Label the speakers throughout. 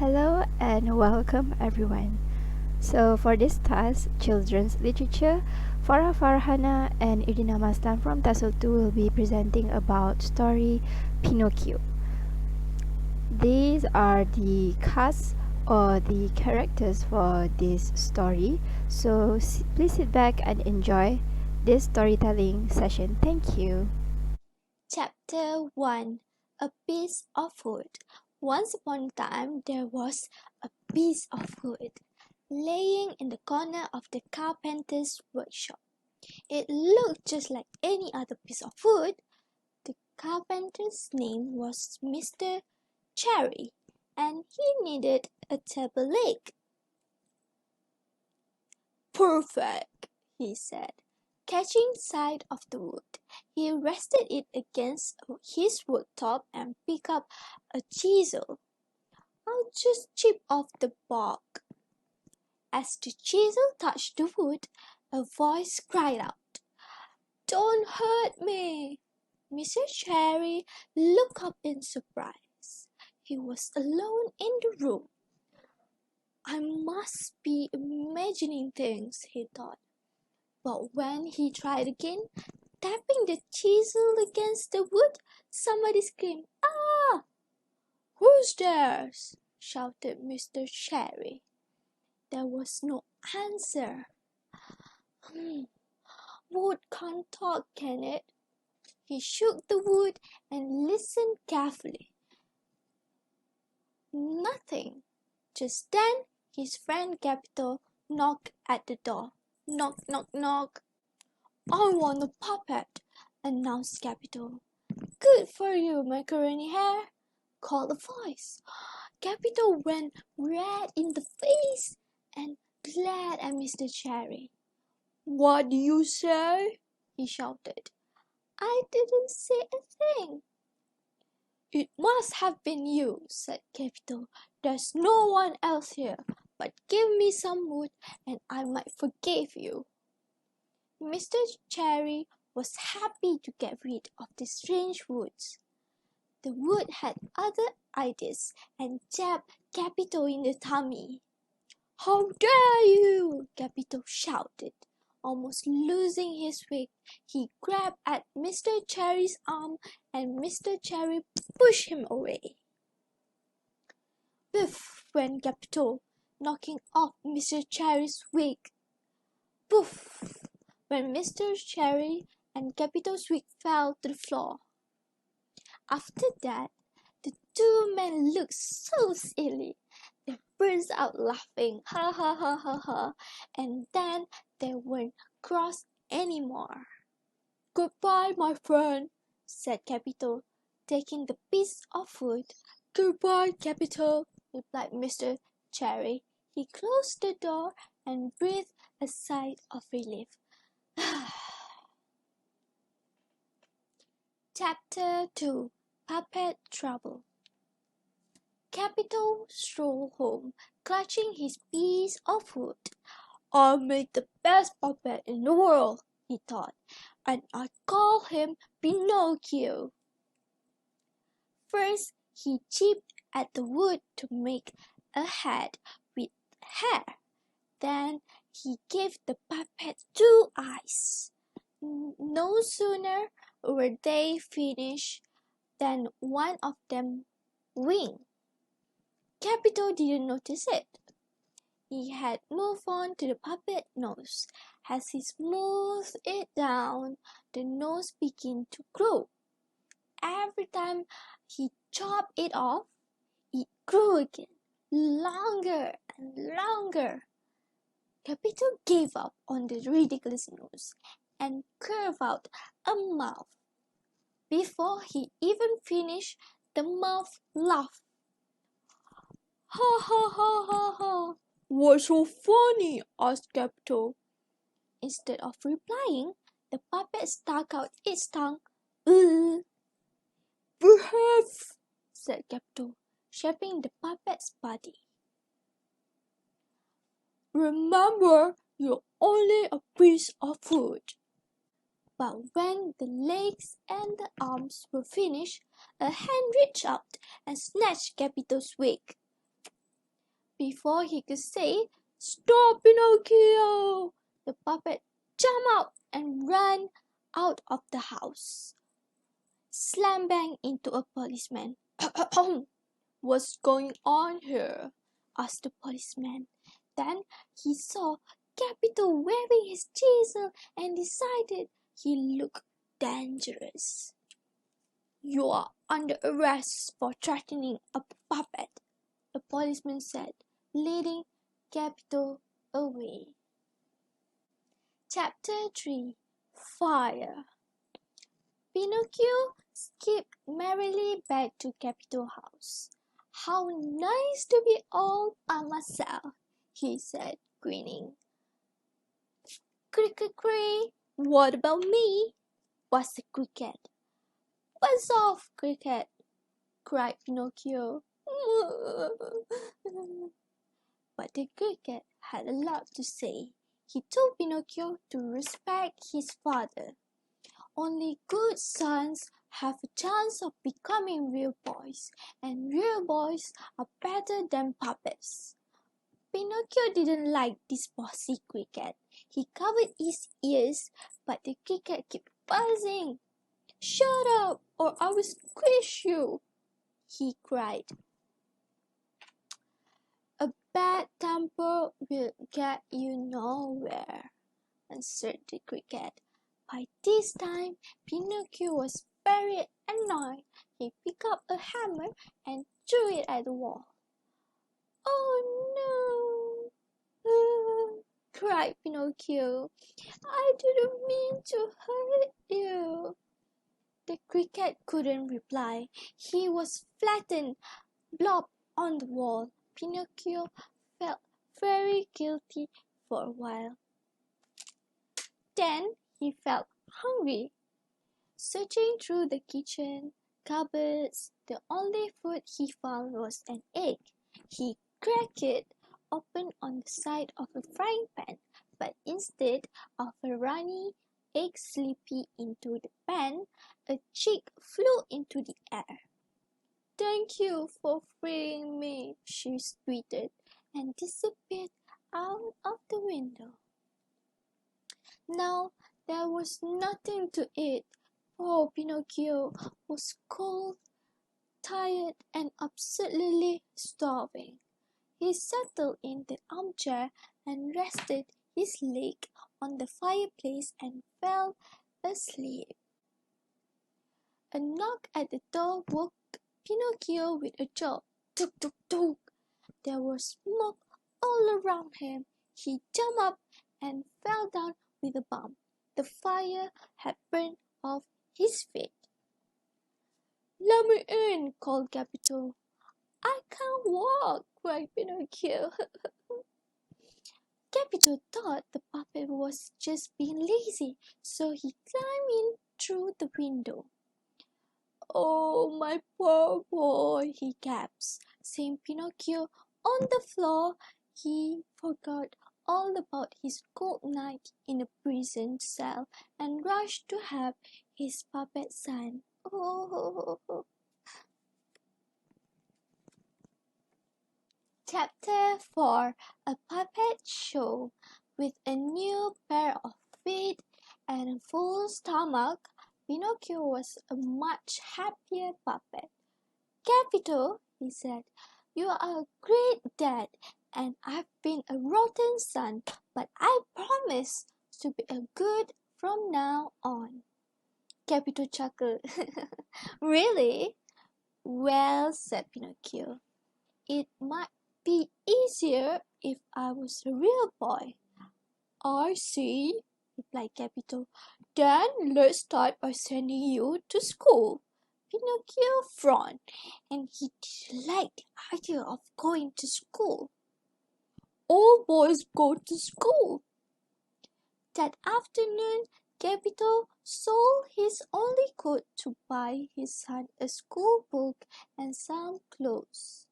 Speaker 1: Hello and welcome everyone. So for this task, children's literature, Fara Farhana and Irdina Maslan from TSLB will be presenting about story Pinocchio. These are the cast or the characters for this story. So please sit back and enjoy this storytelling session. Thank you.
Speaker 2: Chapter 1 A Piece of Wood. Once upon a time, there was a piece of wood laying in the corner of the carpenter's workshop. It looked just like any other piece of wood. The carpenter's name was Mr. Cherry, and he needed a table leg. Perfect, he said. Catching sight of the wood, he rested it against his worktop and picked up a chisel. I'll just chip off the bark. As the chisel touched the wood, a voice cried out, "Don't hurt me!" Mr. Cherry looked up in surprise. He was alone in the room. I must be imagining things, he thought. But when he tried again, tapping the chisel against the wood, somebody screamed, "Ah!" "Who's there?" shouted Mr. Cherry. There was no answer. Wood can't talk, can it? He shook the wood and listened carefully. Nothing. Just then, his friend Capito knocked at the door. Knock, knock, knock. "I want a puppet," announced Capito. "Good for you, macaroni hair," called a voice. Capito went red in the face and glared at Mr. Cherry. "What do you say?" he shouted. "I didn't say a thing." "It must have been you," said Capito. "There's no one else here. But give me some wood and I might forgive you." Mr. Cherry was happy to get rid of the strange woods. The wood had other ideas and jabbed Capito in the tummy. "How dare you!" Capito shouted. Almost losing his wig, he grabbed at Mr. Cherry's arm and Mr. Cherry pushed him away. Biff went Capito, knocking off Mr. Cherry's wig. Poof went Mr. Cherry, and Capito's wig fell to the floor. After that, the two men looked so silly. They burst out laughing, ha ha ha ha ha, and then they weren't cross anymore. "Goodbye, my friend," said Capito, taking the piece of wood. "Goodbye, Capito," replied Mr. Cherry. He closed the door and breathed a sigh of relief. Chapter 2 Puppet Trouble. Capito strolled home, clutching his piece of wood. "I'll make the best puppet in the world," he thought, "and I call him Pinocchio." First, he chipped at the wood to make a head with hair. Then he gave the puppet 2 eyes. No sooner were they finished than one of them winked. Capito didn't notice it. He had moved on to the puppet nose. As he smoothed it down, the nose began to grow. Every time he chopped it off, it grew again, longer and longer. Capito gave up on the ridiculous nose and curved out a mouth. Before he even finished, the mouth laughed. "Ha ha ha ha ha! What's so funny?" asked Capito. Instead of replying, the puppet stuck out its tongue. "Ugh!" "Behave!" said Capito, shaping the puppet's body. "Remember, you're only a piece of wood." But when the legs and the arms were finished, a hand reached out and snatched Capito's wig. Before he could say, "Stop, Pinocchio!" the puppet jumped out and ran out of the house. Slam bang into a policeman. "What's going on here?" asked the policeman. Then he saw Capito waving his chisel and decided he looked dangerous. "You are under arrest for threatening a puppet," the policeman said, leading Capito away. Chapter 3. Fire. Pinocchio skipped merrily back to Capito's house. "How nice to be all by myself," he said, grinning. "Cricket, what about me?" was the cricket. "Buzz off, cricket!" cried Pinocchio. But the cricket had a lot to say. He told Pinocchio to respect his father. Only good sons have a chance of becoming real boys, and real boys are better than puppets. Pinocchio didn't like this bossy cricket. He covered his ears, but the cricket kept buzzing. "Shut up, or I will squish you!" he cried. "A bad temper will get you nowhere," answered the cricket. By this time, Pinocchio was very annoyed. He picked up a hammer and threw it at the wall. "Oh no!" cried Pinocchio. "I didn't mean to hurt you." The cricket couldn't reply. He was flattened blob on the wall. Pinocchio felt very guilty for a while. Then he felt hungry. Searching through the kitchen cupboards, the only food he found was an egg. He cracked it open on the side of a frying pan, but instead of a runny egg slipping into the pan, a chick flew into the air. "Thank you for freeing me," she tweeted, and disappeared out of the window. Now there was nothing to eat. Poor Pinocchio was cold, tired, and absolutely starving. He settled in the armchair and rested his leg on the fireplace and fell asleep. A knock at the door woke Pinocchio with a jolt. "Tuk, tuk, tuk!" There was smoke all around him. He jumped up and fell down with a bump. The fire had burned off his feet. "Let me in!" called Capito. "I can't walk!" cried Pinocchio. Capito thought the puppet was just being lazy, so he climbed in through the window. "Oh, my poor boy!" he gasped. Seeing Pinocchio on the floor, he forgot all about his cold night in a prison cell and rushed to help his puppet son. Oh. Chapter 4. A Puppet Show. With a new pair of feet and a full stomach, Pinocchio was a much happier puppet. "Capito," he said, "you are a great dad, and I've been a rotten son, but I promise to be a good from now on." Capito chuckled. "Really?" "Well," said Pinocchio, "it might be easier if I was a real boy." "I see," replied Capito. "Then let's start by sending you to school." Pinocchio frowned, and he didn't like the idea of going to school. "All boys go to school." That afternoon, Capito sold his only coat to buy his son a school book and some clothes.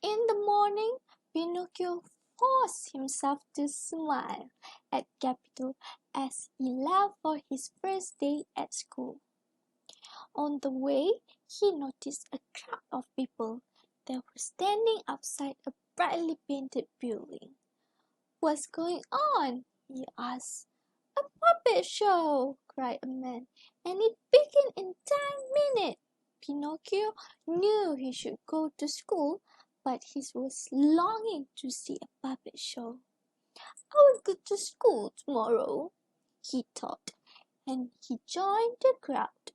Speaker 2: In the morning, Pinocchio forced himself to smile at Capito as he left for his first day at school. On the way, he noticed a crowd of people that were standing outside a brightly painted building. "What's going on?" he asked. "A puppet show!" cried a man, "and it began in 10 minutes." Pinocchio knew he should go to school, but he was longing to see a puppet show. "I will go to school tomorrow," he thought, and he joined the crowd.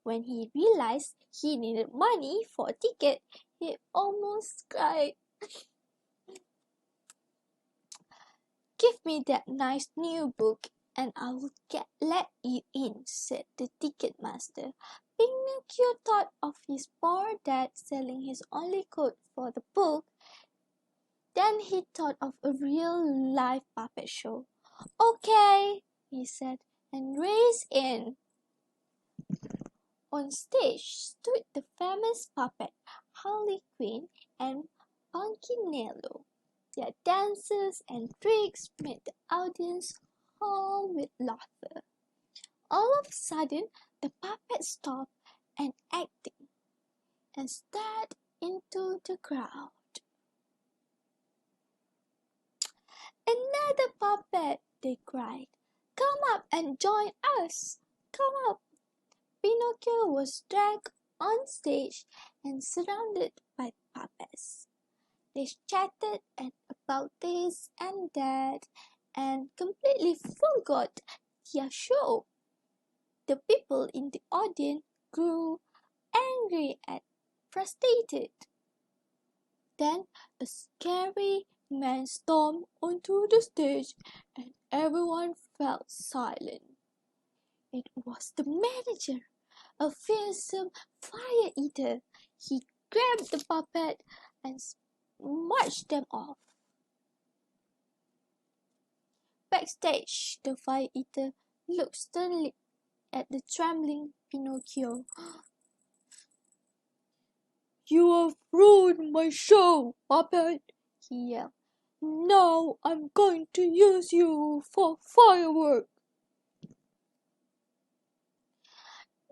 Speaker 2: When he realized he needed money for a ticket, he almost cried. "Give me that nice new book, and I will let you in," said the ticket master. Pinocchio thought of his poor dad selling his only coat for the book. Then he thought of a real live puppet show. "Okay," he said, and raced in. On stage stood the famous puppet Harley Quinn and Punchinello. Their dances and tricks made the audience howl with laughter. All of a sudden, the puppet stopped and acting and stared into the crowd. "Another puppet!" they cried. "Come up and join us! Come up!" Pinocchio was dragged on stage and surrounded by puppets. They chatted about this and that and completely forgot their show. The people in the audience grew angry and frustrated. Then a scary man stormed onto the stage and everyone fell silent. It was the manager, a fearsome fire eater. He grabbed the puppet and marched them off. Backstage, the fire eater looked sternly at the trembling Pinocchio. "You have ruined my show, puppet!" he yelled. "Now I'm going to use you for fireworks."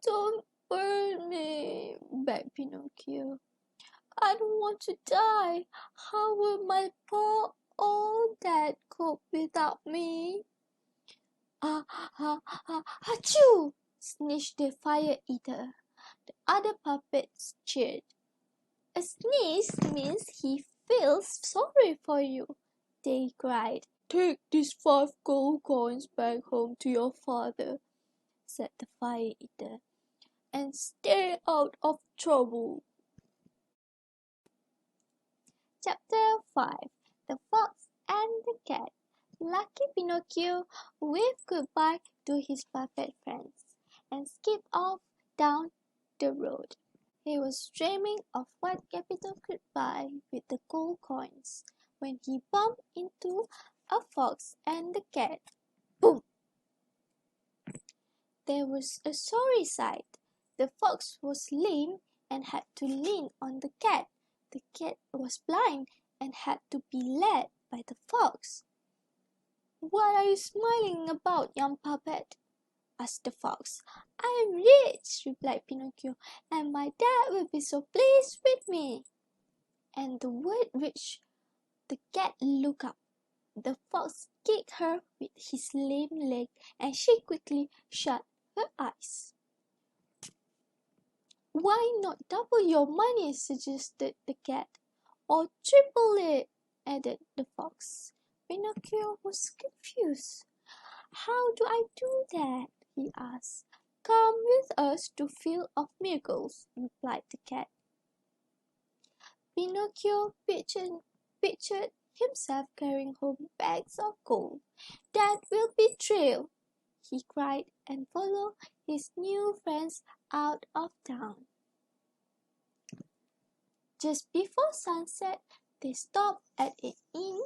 Speaker 2: "Don't burn me," begged Pinocchio. "I don't want to die. How will my poor old dad cope without me?" "Ah, ah, ah, achoo!" sneezed the fire eater. The other puppets cheered. "A sneeze means he feels sorry for you," they cried. "Take these 5 gold coins back home to your father," said the fire eater, "and stay out of trouble." Chapter 5. The Fox and the Cat. Lucky Pinocchio waved goodbye to his puppet friends and skipped off down the road. He was dreaming of what Capital could buy with the gold coins when he bumped into a fox and the cat. Boom! There was a sorry sight. The fox was lame and had to lean on the cat. The cat was blind and had to be led by the fox. "What are you smiling about, young puppet?" asked the fox. "I am rich," replied Pinocchio, "and my dad will be so pleased with me." And the word reached the cat. Looked up. The fox kicked her with his lame leg, and she quickly shut her eyes. "Why not double your money?" suggested the cat. "Or triple it," added the fox. Pinocchio was confused. "How do I do that?" he asked. "Come with us to Field of Miracles," replied the cat. Pinocchio pictured himself carrying home bags of gold. "That will be thrill!" he cried, and followed his new friends out of town. Just before sunset, they stopped at an inn.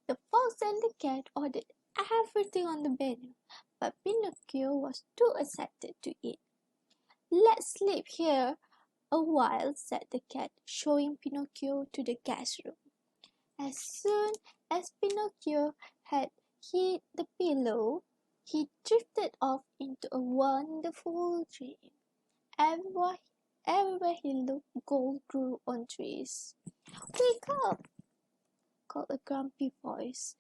Speaker 2: The fox and the cat ordered everything on the menu, but Pinocchio was too excited to eat. "Let's sleep here a while," said the cat, showing Pinocchio to the guest room. As soon as Pinocchio had hit the pillow, he drifted off into a wonderful dream. Everywhere he looked, gold grew on trees. "Wake up!" called a grumpy voice.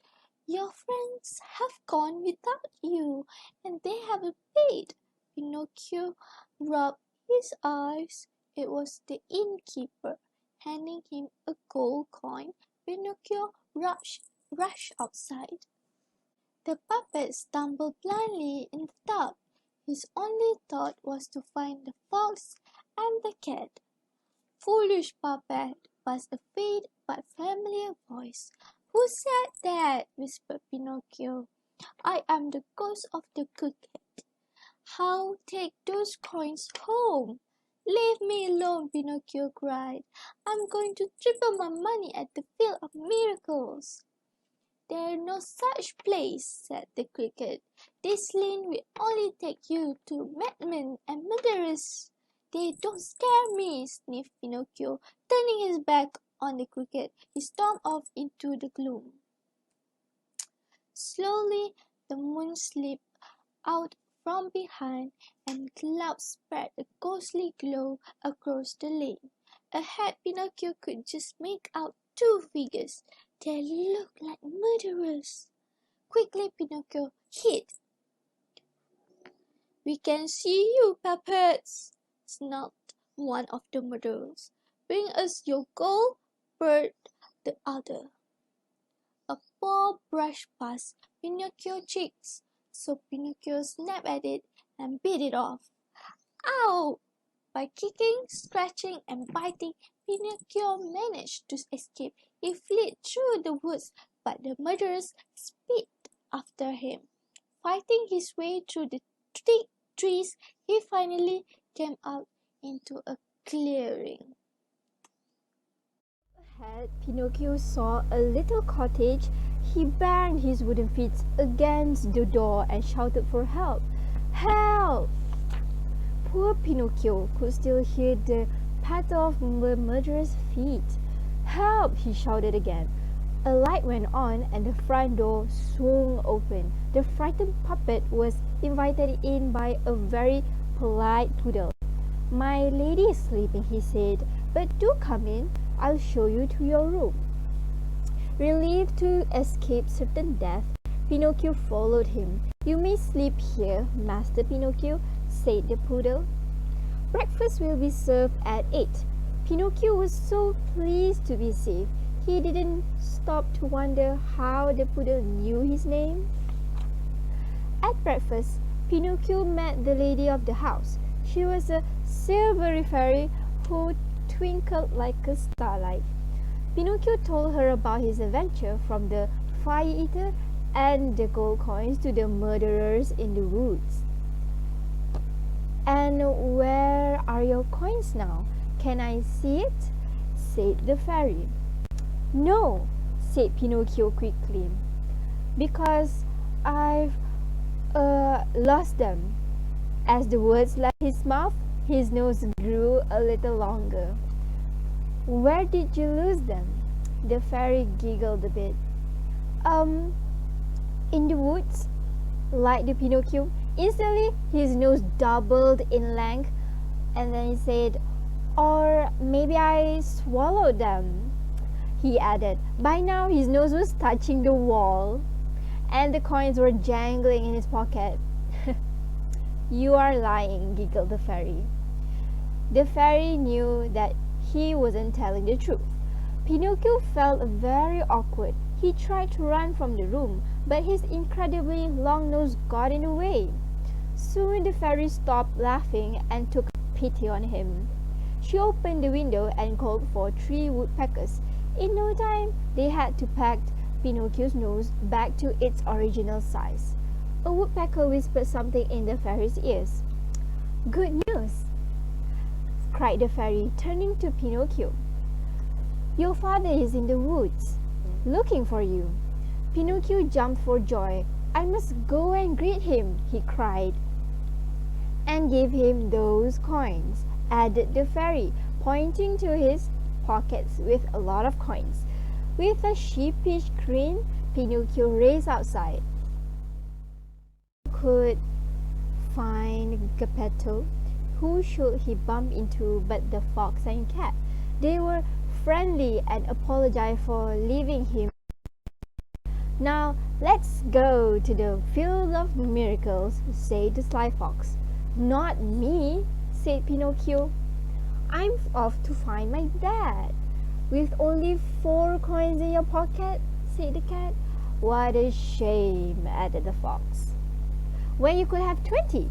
Speaker 2: "Your friends have gone without you, and they haven't paid." Pinocchio rubbed his eyes. It was the innkeeper. Handing him a gold coin, Pinocchio rushed outside. The puppet stumbled blindly in the dark. His only thought was to find the fox and the cat. "Foolish puppet!" was a faint but familiar voice. "Who said that?" whispered Pinocchio. "I am the ghost of the cricket. How take those coins home?" "Leave me alone!" Pinocchio cried. "I'm going to triple my money at the Field of Miracles." "There's no such place," said the cricket. "This lane will only take you to madmen and murderers." "They don't scare me," sniffed Pinocchio. Turning his back on the cricket, he stormed off into the gloom. Slowly the moon slipped out from behind, and clouds spread a ghostly glow across the lane. Ahead Pinocchio could just make out two figures. They looked like murderers. Quickly Pinocchio hid. "We can see you, puppets," snarled one of the murderers. "Bring us your gold," purred the other. A paw brushed past Pinocchio's cheeks, so Pinocchio snapped at it and bit it off. "Ow!" By kicking, scratching, and biting, Pinocchio managed to escape. He fled through the woods, but the murderers sped after him. Fighting his way through the thick trees, he finally came out into a clearing.
Speaker 1: Ahead, Pinocchio saw a little cottage. He banged his wooden feet against the door and shouted for help. "Help!" Poor Pinocchio could still hear the patter of the murderer's feet. "Help!" he shouted again. A light went on and the front door swung open. The frightened puppet was invited in by a very polite poodle. "My lady is sleeping," he said, "but do come in. I'll show you to your room." Relieved to escape certain death, Pinocchio followed him. "You may sleep here, Master Pinocchio," said the poodle. "Breakfast will be served at 8. Pinocchio was so pleased to be safe, he didn't stop to wonder how the poodle knew his name. At breakfast, Pinocchio met the lady of the house. She was a silvery fairy who twinkled like a starlight. Pinocchio told her about his adventure, from the fire eater and the gold coins to the murderers in the woods. "And where are your coins now? Can I see it?" said the fairy. "No," said Pinocchio quickly, "because I've lost them." As the words left his mouth, his nose grew a little longer. "Where did you lose them?" The fairy giggled a bit. In the woods," lied the Pinocchio. Instantly, his nose doubled in length, and then he said, "Or maybe I swallowed them," he added. By now, his nose was touching the wall, and the coins were jangling in his pocket. "You are lying," giggled the fairy. The fairy knew that he wasn't telling the truth. Pinocchio felt very awkward. He tried to run from the room, but his incredibly long nose got in the way. Soon the fairy stopped laughing and took pity on him. She opened the window and called for 3 woodpeckers. In no time, they had to pack Pinocchio's nose back to its original size. A woodpecker whispered something in the fairy's ears. "Good news!" cried the fairy, turning to Pinocchio. "Your father is in the woods, looking for you." Pinocchio jumped for joy. "I must go and greet him," he cried. "And give him those coins," added the fairy, pointing to his pockets with a lot of coins. With a sheepish grin, Pinocchio raced outside. Could find Geppetto, who should he bump into but the fox and cat? They were friendly and apologized for leaving him. Now let's go to the field of miracles, said the sly fox. Not me, said Pinocchio. I'm off to find my dad. With only 4 coins in your pocket, said the cat. What a shame, added the fox. When you could have 20.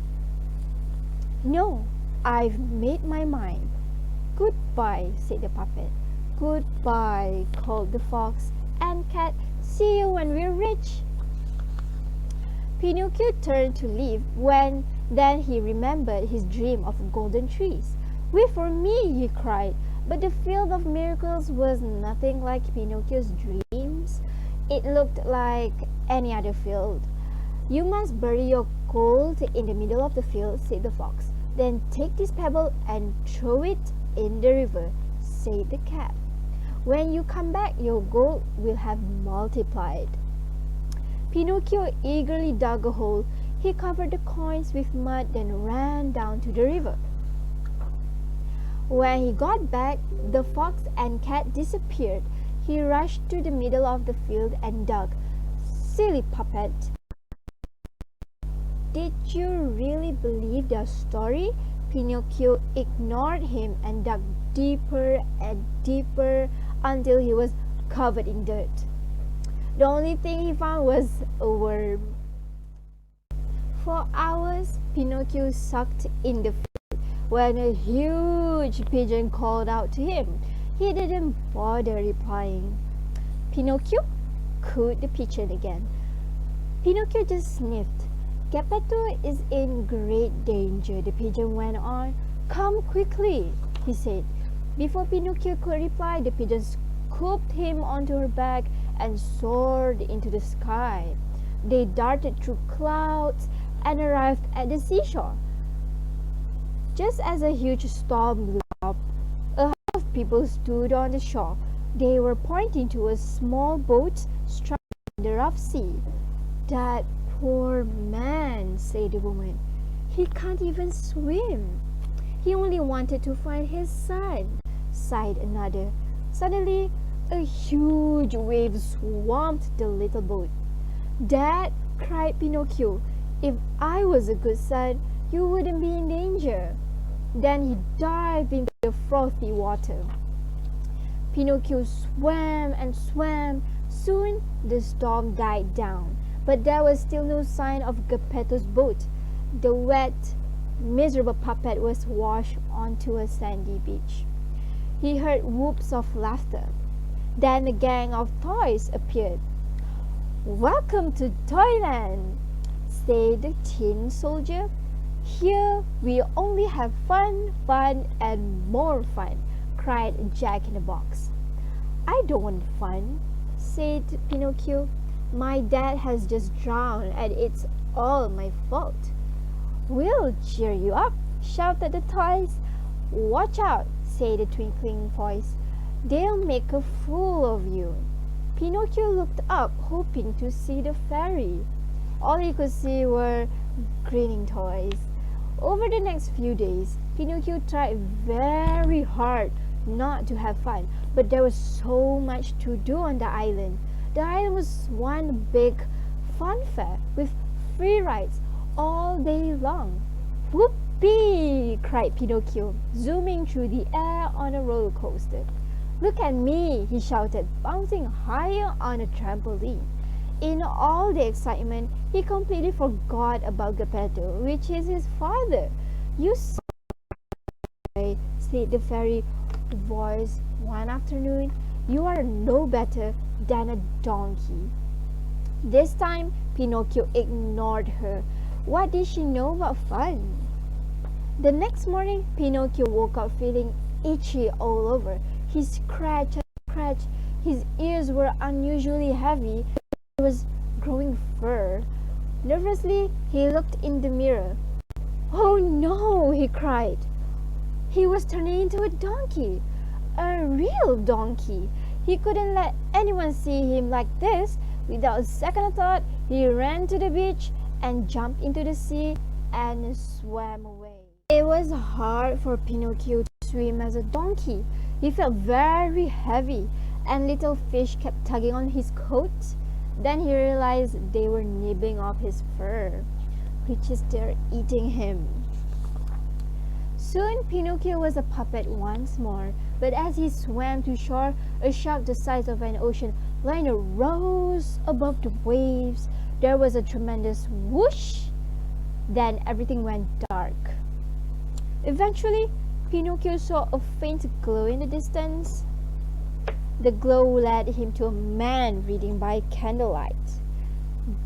Speaker 1: No, I've made my mind. Goodbye, said the puppet. Goodbye, called the fox and cat. See you when we're rich. Pinocchio turned to leave when then he remembered his dream of golden trees. Wait for me, he cried. But the field of miracles was nothing like Pinocchio's dreams. It looked like any other field. You must bury your gold in the middle of the field, said the fox. Then take this pebble and throw it in the river, said the cat. When you come back, your gold will have multiplied. Pinocchio eagerly dug a hole. He covered the coins with mud, then ran down to the river. When he got back, the fox and cat disappeared. He rushed to the middle of the field and dug. Silly puppet! Did you really believe their story? Pinocchio ignored him and dug deeper and deeper until he was covered in dirt. The only thing he found was a worm. For hours, Pinocchio sucked in the field when a huge pigeon called out to him. He didn't bother replying. Pinocchio? Cooed the pigeon again. Pinocchio just sniffed. Geppetto is in great danger, the pigeon went on. Come quickly, he said. Before Pinocchio could reply, the pigeon scooped him onto her back and soared into the sky. They darted through clouds and arrived at the seashore. Just as a huge storm blew up, a host of people stood on the shore. They were pointing to a small boat struck in the rough sea. That poor man, said the woman. He can't even swim. He only wanted to find his son, sighed another. Suddenly, a huge wave swamped the little boat. Dad, cried Pinocchio, if I was a good son, you wouldn't be in danger. Then he dived into the frothy water. Pinocchio swam and swam. Soon the storm died down, but there was still no sign of Geppetto's boat. The wet, miserable puppet was washed onto a sandy beach. He heard whoops of laughter. Then a gang of toys appeared. Welcome to Toyland, said the tin soldier. Here we only have fun, fun, and more fun, cried Jack in the Box. I don't want fun, said Pinocchio. My dad has just drowned and it's all my fault. We'll cheer you up, shouted the toys. Watch out, said the twinkling voice. They'll make a fool of you. Pinocchio looked up, hoping to see the fairy. All he could see were grinning toys. Over the next few days, Pinocchio tried very hard not to have fun, but there was so much to do on the island. The island was one big fun fair with free rides all day long. Whoopee! Cried Pinocchio, zooming through the air on a roller coaster. Look at me, he shouted, bouncing higher on a trampoline. In all the excitement, he completely forgot about Geppetto, which is his father. You say, said the fairy voice one afternoon, you are no better than a donkey. This time, Pinocchio ignored her. What did she know about fun? The next morning, Pinocchio woke up feeling itchy all over. He scratched and scratched. His ears were unusually heavy. He was growing fur. Nervously, he looked in the mirror. Oh no, he cried. He was turning into a donkey. A real donkey. He couldn't let anyone see him like this. Without a second thought, he ran to the beach and jumped into the sea and swam away. It It was hard for Pinocchio to swim as a donkey. He felt very heavy, and little fish kept tugging on his coat. Then he realized they were nibbling off his fur, which is they're eating him. Soon Pinocchio was a puppet once more, but as he swam to shore, a shark the size of an ocean liner rose above the waves. There was a tremendous whoosh. Then everything went dark. Eventually, Pinocchio saw a faint glow in the distance. The glow led him to a man reading by candlelight.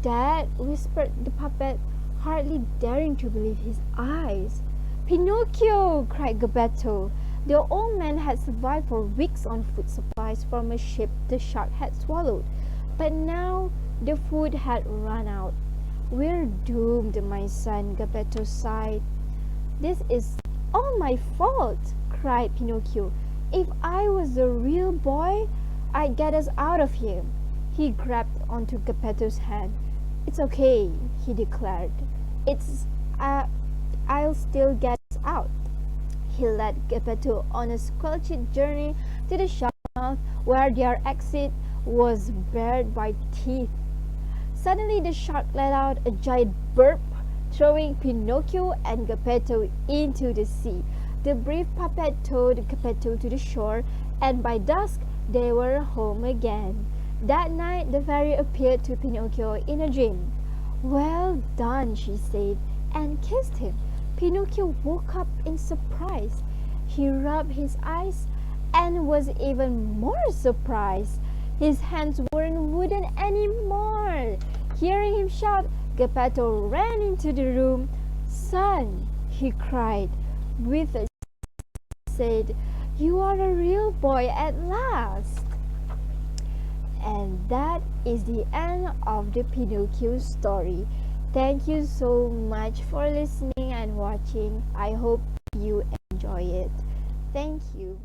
Speaker 1: "Dad," whispered the puppet, hardly daring to believe his eyes. "Pinocchio!" cried Geppetto. The old man had survived for weeks on food supplies from a ship the shark had swallowed, but now the food had run out. "We're doomed, my son," Geppetto sighed. "This is all my fault," cried Pinocchio. "If I was a real boy, I'd get us out of here." He grabbed onto Geppetto's hand. "It's okay," he declared. I'll still get us out." He led Geppetto on a squelchy journey to the shark's mouth, where their exit was barred by teeth. Suddenly the shark let out a giant burp, throwing Pinocchio and Geppetto into the sea. The brave puppet towed Geppetto to the shore, and by dusk they were home again. That night the fairy appeared to Pinocchio in a dream. "Well done," she said, and kissed him. Pinocchio woke up in surprise. He rubbed his eyes and was even more surprised. His hands weren't wooden anymore. Hearing him shout, Geppetto ran into the room. "Son," he cried, with a said, "you are a real boy at last." And that is the end of the Pinocchio story. Thank you so much for listening and watching. I hope you enjoy it. Thank you.